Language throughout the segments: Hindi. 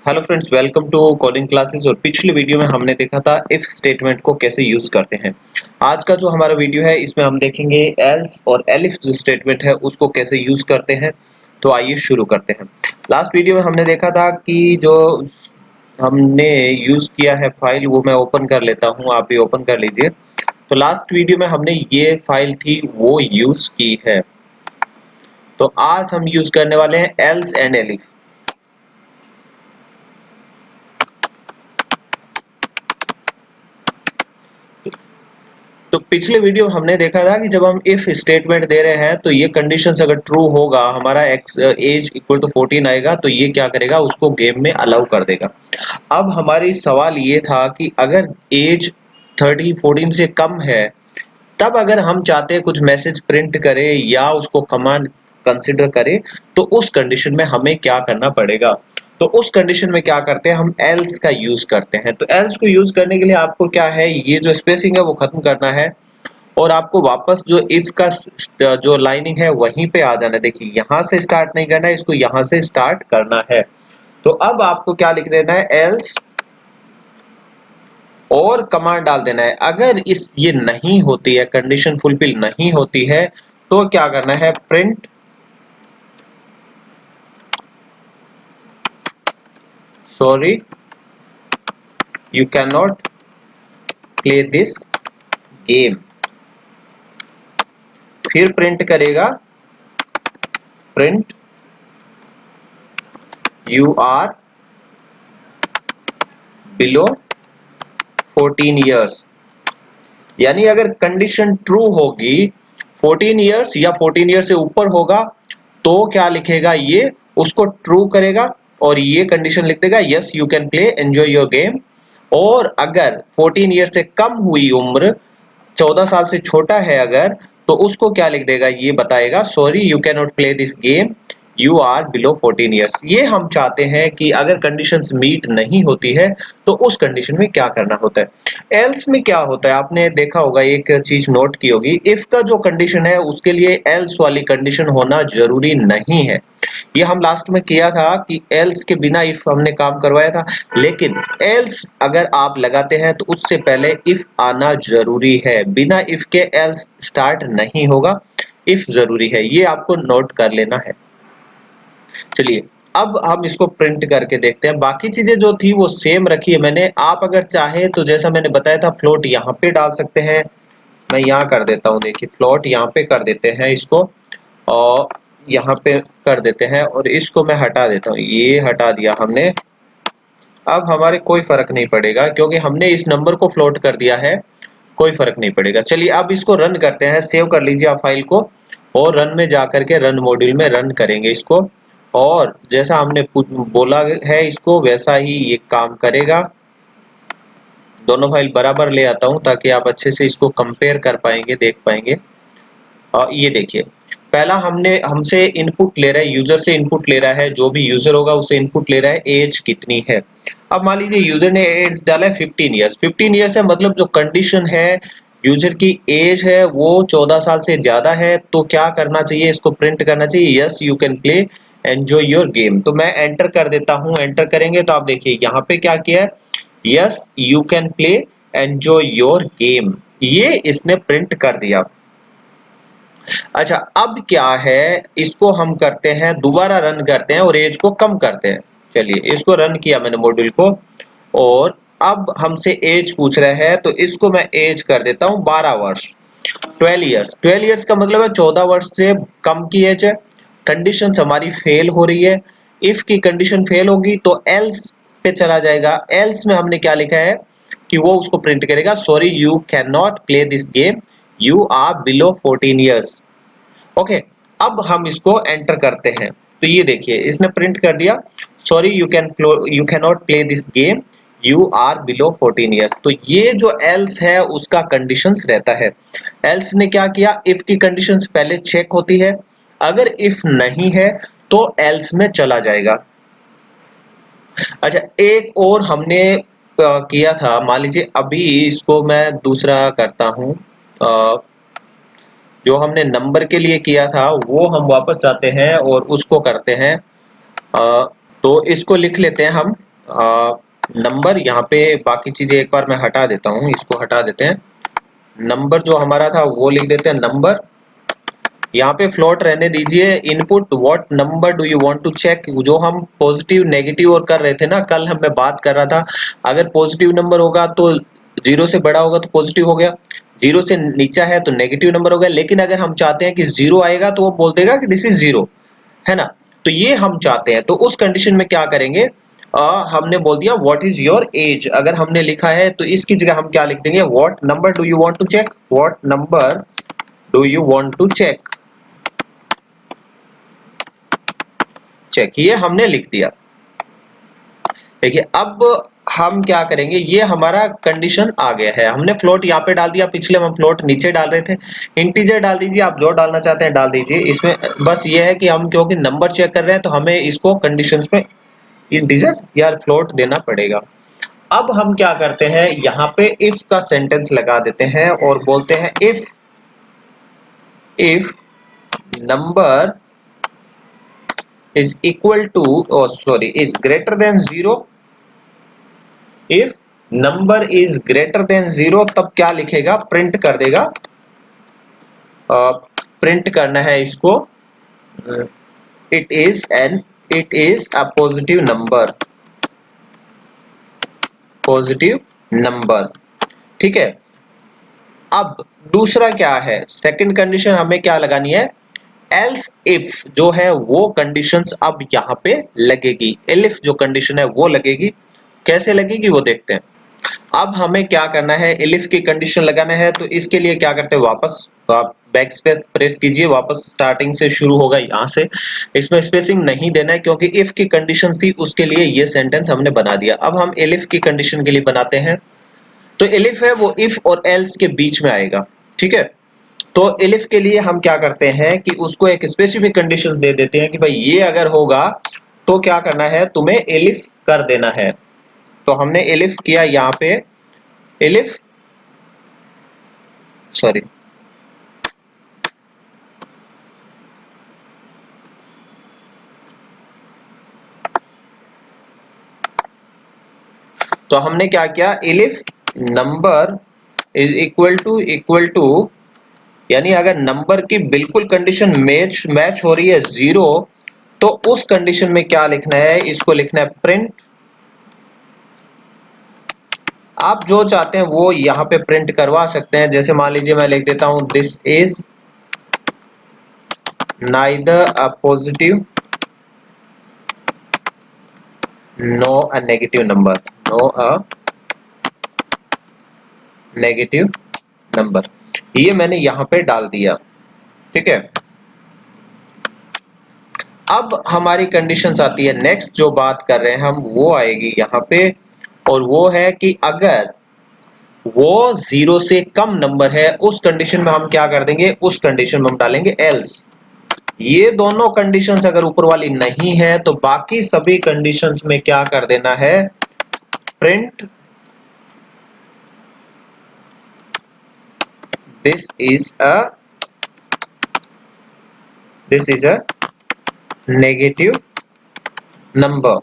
Hello friends, welcome to coding classes. और पिछले वीडियो में हमने देखा था इफ स्टेटमेंट को कैसे यूज करते हैं। आज का जो हमारा वीडियो है इसमें हम देखेंगे एल्स और एलिफ जो स्टेटमेंट है उसको कैसे यूज करते हैं। तो आइए शुरू करते हैं। लास्ट वीडियो में हमने देखा था कि जो हमने यूज किया है फाइल वो मैं ओपन कर लेता हूँ, आप भी ओपन कर लीजिए। तो लास्ट वीडियो में हमने ये फाइल थी वो यूज की है। तो आज हम यूज करने वाले हैं एल्स एंड एलिफ। तो पिछले वीडियो हमने देखा था कि जब हम इफ स्टेटमेंट दे रहे हैं तो ये कंडीशंस अगर ट्रू होगा, हमारा एज इक्वल टू 14 आएगा, तो ये क्या करेगा, उसको गेम में अलाउ कर देगा। अब हमारी सवाल ये था कि अगर एज 14 से कम है, तब अगर हम चाहते हैं कुछ मैसेज प्रिंट करें या उसको कमांड कंसिडर करें, तो उस कंडीशन में हमें क्या करना पड़ेगा। तो उस कंडीशन में क्या करते हैं, हम एल्स का यूज करते हैं। तो एल्स को यूज करने के लिए आपको क्या है, ये जो स्पेसिंग है वो खत्म करना है और आपको वापस जो इफ का जो लाइनिंग है वहीं पे आ जाना है। देखिए, यहां से स्टार्ट नहीं करना है, इसको यहां से स्टार्ट करना है। तो अब आपको क्या लिख देना है, एल्स और कमांड डाल देना है। अगर इस ये नहीं होती है, कंडीशन फुलफिल नहीं होती है, तो क्या करना है, print sorry you can not play this game. फिर प्रिंट करेगा, print you are below 14 years. यानी अगर कंडीशन ट्रू होगी, 14 ईयर्स या 14 ईयर से ऊपर होगा, तो क्या लिखेगा, ये उसको ट्रू करेगा और ये कंडीशन लिख देगा, yes you can play enjoy your game. और अगर 14 ईयर से कम हुई उम्र, 14 साल से छोटा है अगर, तो उसको क्या लिख देगा, ये बताएगा, sorry you can not play this game, you are below 14 years. ये हम चाहते हैं कि अगर कंडीशंस मीट नहीं होती है तो उस कंडीशन में क्या करना होता है। एल्स में क्या होता है, आपने देखा होगा, एक चीज नोट की होगी, इफ का जो कंडीशन है उसके लिए एल्स वाली कंडीशन होना जरूरी नहीं है। ये हम लास्ट में किया था कि एल्स के बिना इफ हमने काम करवाया था, लेकिन एल्स अगर आप लगाते हैं तो उससे पहले इफ आना जरूरी है। बिना इफ के एल्स स्टार्ट नहीं होगा, इफ जरूरी है, ये आपको नोट कर लेना है। चलिए, अब हम इसको प्रिंट करके देखते हैं। बाकी चीजें जो थी वो सेम रखी है मैंने। आप अगर चाहे तो जैसा मैंने बताया था, फ्लोट यहाँ पे डाल सकते हैं। मैं यहाँ कर देता हूँ, देखिए फ्लोट यहाँ पे कर देते हैं इसको, और यहाँ पे कर देते हैं, और इसको मैं हटा देता हूँ, ये हटा दिया हमने। अब हमारे कोई फर्क नहीं पड़ेगा क्योंकि हमने इस नंबर को फ्लोट कर दिया है, कोई फर्क नहीं पड़ेगा। चलिए अब इसको रन करते हैं। सेव कर लीजिए आप फाइल को, और रन में जाकर के रन मॉड्यूल में रन करेंगे इसको, और जैसा हमने बोला है इसको वैसा ही ये काम करेगा। दोनों फाइल बराबर ले आता हूं ताकि आप अच्छे से इसको कंपेयर कर पाएंगे, देख पाएंगे। और ये देखिए, पहला हमने हमसे इनपुट ले रहा है, यूजर से इनपुट ले रहा है, जो भी यूजर होगा उससे इनपुट ले रहा है, एज कितनी है। अब मान लीजिए यूजर ने एज डाला है 15 ईयर्स। 15 ईयर्स है मतलब जो कंडीशन है, यूजर की एज है वो 14 साल से ज्यादा है, तो क्या करना चाहिए, इसको प्रिंट करना चाहिए, yes you can play enjoy your game. तो मैं एंटर कर देता हूं। एंटर करेंगे तो आप देखिए यहाँ पे क्या किया है, yes you can play enjoy your game, ये इसने प्रिंट कर दिया। अच्छा, अब क्या है, इसको हम करते हैं, दोबारा रन करते हैं और एज को कम करते हैं। चलिए, इसको रन किया मैंने मॉड्यूल को, और अब हमसे एज पूछ रहा है, तो इसको मैं एज कर देता हूं 12 वर्ष, 12 इयर्स। 12 इयर्स का मतलब है 14 वर्ष से कम की एज है। कंडीशन हमारी फेल हो रही है। इफ की कंडीशन फेल होगी तो एल्स पे चला जाएगा। एल्स में हमने क्या लिखा है कि वो उसको प्रिंट करेगा, sorry you can not play this game, you are below 14 years. Okay, अब हम इसको एंटर करते हैं तो ये देखिए इसने प्रिंट कर दिया, sorry you can not play this game, you are below 14 years. तो ये जो एल्स है उसका कंडीशंस रहता है। एल्स ने क्या किया, इफ की कंडीशंस पहले चेक होती है, अगर इफ नहीं है तो एल्स में चला जाएगा। अच्छा, एक और हमने किया था, मान लीजिए अभी इसको मैं दूसरा करता हूं। जो हमने नंबर के लिए किया था वो हम वापस जाते हैं और उसको करते हैं। तो इसको लिख लेते हैं हम, नंबर, यहाँ पे बाकी चीजें एक बार मैं हटा देता हूँ, इसको हटा देते हैं। नंबर जो हमारा था वो लिख देते हैं नंबर। यहाँ पे फ्लोट रहने दीजिए। Input what number do you want to check, जो हम पॉजिटिव नेगेटिव और कर रहे थे ना, कल हम मैं बात कर रहा था, अगर पॉजिटिव नंबर होगा तो जीरो से बड़ा होगा तो पॉजिटिव हो गया, जीरो से नीचा है तो नेगेटिव नंबर हो गया। लेकिन अगर हम चाहते हैं कि जीरो आएगा तो वो बोल देगा कि दिस इज जीरो, है ना। तो ये हम चाहते हैं, तो उस कंडीशन में क्या करेंगे, हमने बोल दिया व्हाट इज योर एज, अगर हमने लिखा है तो इसकी जगह हम क्या लिख देंगे, what number do you want to check, what number do you want to check, check, ये हमने लिख दिया। देखिए अब हम क्या करेंगे, ये हमारा कंडीशन आ गया है, हमने फ्लोट यहाँ पे डाल दिया, पिछले हम फ्लोट नीचे डाल रहे थे। इंटीजर डाल दीजिए, आप जो डालना चाहते हैं डाल दीजिए। इसमें बस ये है कि हम क्योंकि नंबर चेक कर रहे हैं तो हमें इसको कंडीशंस में इंटीजर या फ्लोट देना पड़ेगा। अब हम क्या करते हैं, यहाँ पे इफ का सेंटेंस लगा देते हैं और बोलते हैं if number is equal to, sorry, is greater than zero, if number is greater than zero, तब क्या लिखेगा, प्रिंट कर देगा। प्रिंट करना है इसको, it is a positive number, positive number, ठीक है। अब दूसरा क्या है, सेकंड कंडीशन हमें क्या लगानी है, एल्स इफ जो है वो कंडीशंस अब यहाँ पे लगेगी, एलिफ जो कंडीशन है वो लगेगी। कैसे लगेगी वो देखते हैं। अब हमें क्या करना है, एलिफ की कंडीशन लगाना है, तो इसके लिए क्या करते हैं, वापस आप बैक स्पेस प्रेस कीजिए, वापस स्टार्टिंग से शुरू होगा यहाँ से। इसमें स्पेसिंग नहीं देना है क्योंकि इफ की कंडीशन थी उसके लिए ये सेंटेंस हमने बना दिया। अब हम एलिफ की कंडीशन के लिए बनाते हैं, तो एलिफ है वो इफ और एल्स के बीच में आएगा, ठीक है। तो एलिफ के लिए हम क्या करते हैं कि उसको एक स्पेसिफिक कंडीशन दे देते हैं कि भाई ये अगर होगा तो क्या करना है, तुम्हें एलिफ कर देना है। तो हमने एलिफ किया यहाँ पे, एलिफ, सॉरी, तो हमने क्या किया, elif number is equal to, यानी अगर नंबर की बिल्कुल कंडीशन मैच हो रही है जीरो, तो उस कंडीशन में क्या लिखना है, इसको लिखना है प्रिंट। आप जो चाहते हैं वो यहाँ पे प्रिंट करवा सकते हैं, जैसे मान लीजिए मैं लिख देता हूं this is neither a positive no a negative number, no a negative number, ये मैंने यहाँ पे डाल दिया, ठीक है। अब हमारी कंडीशंस आती है, नेक्स्ट जो बात कर रहे हैं हम वो आएगी यहाँ पे, और वो है कि अगर वो जीरो से कम नंबर है, उस कंडीशन में हम क्या कर देंगे, उस कंडीशन में हम डालेंगे एल्स। ये दोनों कंडीशंस अगर ऊपर वाली नहीं है तो बाकी सभी कंडीशंस में क्या कर देना है, print this is a negative number,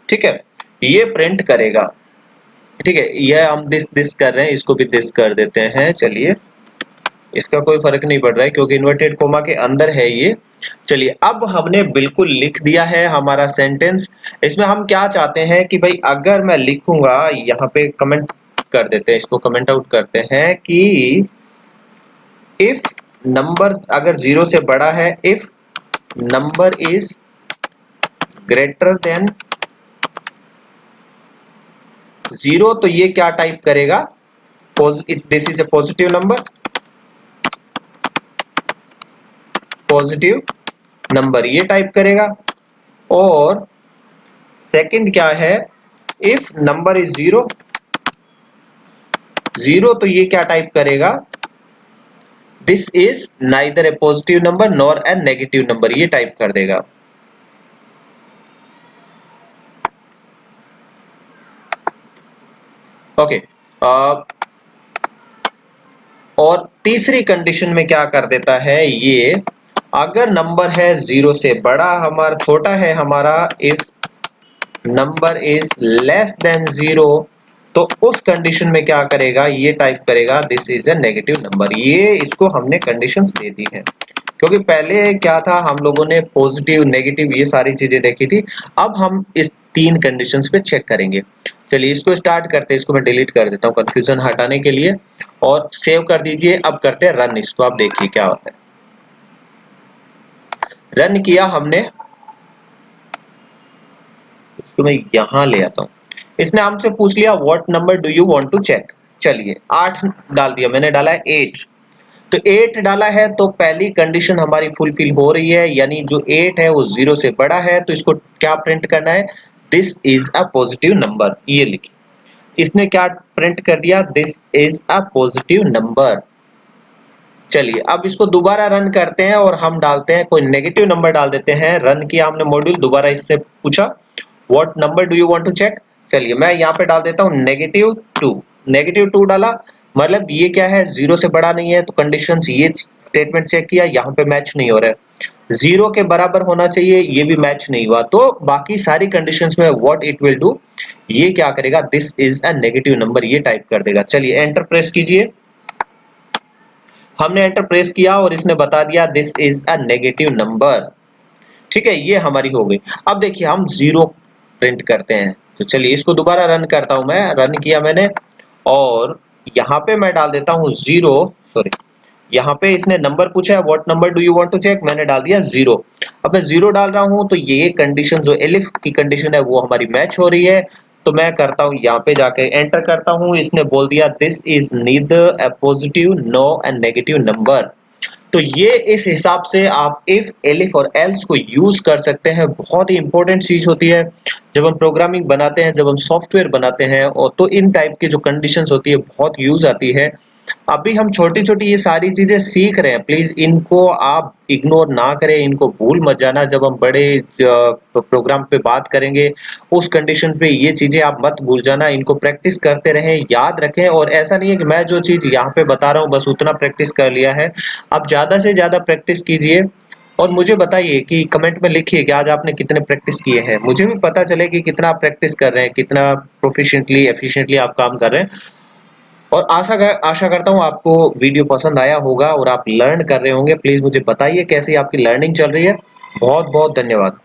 ठीक है, ये प्रिंट करेगा, ठीक है। ये हम दिस कर रहे हैं, इसको भी दिस कर देते हैं, चलिए, इसका कोई फर्क नहीं पड़ रहा है क्योंकि इन्वर्टेड कोमा के अंदर है ये। चलिए अब हमने बिल्कुल लिख दिया है हमारा सेंटेंस। इसमें हम क्या चाहते हैं कि भाई अगर मैं लिखूंगा, यहाँ पे कमेंट कर देते हैं, इसको कमेंट आउट करते हैं कि इफ नंबर अगर जीरो से बड़ा है, if number is greater than zero, तो ये क्या टाइप करेगा, this is a positive number, positive number ये टाइप करेगा। और सेकंड क्या है, if number is zero, zero तो ये क्या टाइप करेगा, this is neither A positive number nor a negative number, ये टाइप कर देगा। ओके, और तीसरी कंडीशन में क्या कर देता है ये, अगर नंबर है जीरो से बड़ा, हमारा छोटा है हमारा, if number is less than 0, तो उस कंडीशन में क्या करेगा, ये टाइप करेगा this is a negative number. ये इसको हमने कंडीशंस दे दी है, क्योंकि पहले क्या था, हम लोगों ने पॉजिटिव नेगेटिव ये सारी चीजें देखी थी। अब हम इस 3 कंडीशंस पे चेक करेंगे। चलिए इसको स्टार्ट करते हैं, इसको मैं डिलीट कर देता हूँ कंफ्यूजन हटाने के लिए, और सेव कर दीजिए। अब करते हैं रन इसको, आप देखिए क्या होता है। रन किया हमने, इसको मैं यहां ले आता हूं। इसने हमसे पूछ लिया what number do you want to check. चलिए 8 डाल दिया, मैंने डाला है 8। तो 8 डाला है तो पहली कंडीशन हमारी फुलफिल हो रही है, यानी जो 8 है वो 0 से बड़ा है, तो इसको क्या प्रिंट करना है, this is a positive number, ये लिखिए। इसने क्या प्रिंट कर दिया, this is a positive number. चलिए अब इसको दोबारा रन करते हैं और हम डालते हैं कोई नेगेटिव नंबर डाल देते हैं। रन किया हमने मॉड्यूल, दोबारा इससे पूछा what number do you want to check. चलिए मैं यहाँ पे डाल देता हूँ -2। -2 डाला, मतलब ये क्या है, 0 से बड़ा नहीं है, तो कंडीशंस ये स्टेटमेंट चेक किया, यहाँ पे मैच नहीं हो रहा है। 0 के बराबर होना चाहिए, ये भी मैच नहीं हुआ, तो बाकी सारी कंडीशंस में व्हाट इट विल डू, ये क्या करेगा, this is a negative number, ये टाइप कर देगा। चलिए एंटर प्रेस कीजिए। हमने एंटर प्रेस किया और इसने बता दिया this is a negative number. ठीक है, ये हमारी हो गई। अब देखिए हम 0 प्रिंट करते हैं, तो चलिए इसको दोबारा रन करता हूं। मैं रन किया मैंने, और यहाँ पे मैं डाल देता हूँ 0, सॉरी, यहाँ पे इसने नंबर पूछा है what number do you want to check, मैंने डाल दिया 0। अब मैं 0 डाल रहा हूँ, तो ये कंडीशन जो एलिफ की कंडीशन है वो हमारी मैच हो रही है। तो मैं करता हूँ यहाँ पे जाके एंटर करता हूँ, इसने बोल दिया this is neither a positive no a negative number. तो ये इस हिसाब से आप इफ, एलिफ और एल्स को यूज कर सकते हैं। बहुत ही इंपॉर्टेंट चीज होती है जब हम प्रोग्रामिंग बनाते हैं, जब हम सॉफ्टवेयर बनाते हैं, और तो इन टाइप की जो कंडीशंस होती है बहुत यूज आती है। अभी हम छोटी छोटी ये सारी चीजें सीख रहे हैं, प्लीज इनको आप इग्नोर ना करें, इनको भूल मत जाना। जब हम बड़े प्रोग्राम पे बात करेंगे उस कंडीशन पे ये चीजें आप मत भूल जाना, इनको प्रैक्टिस करते रहें, याद रखें। और ऐसा नहीं है कि मैं जो चीज यहाँ पे बता रहा हूँ बस उतना प्रैक्टिस कर लिया है, आप ज्यादा से ज्यादा प्रैक्टिस कीजिए। और मुझे बताइए कि कमेंट में लिखिए कि आज आपने कितने प्रैक्टिस किए हैं, मुझे भी पता चले कि कितना आप प्रैक्टिस कर रहे हैं, कितना प्रोफिशिएंटली एफिशिएंटली आप काम कर रहे हैं। और आशा करता हूँ आपको वीडियो पसंद आया होगा और आप लर्न कर रहे होंगे। प्लीज मुझे बताइए कैसी आपकी लर्निंग चल रही है। बहुत बहुत धन्यवाद।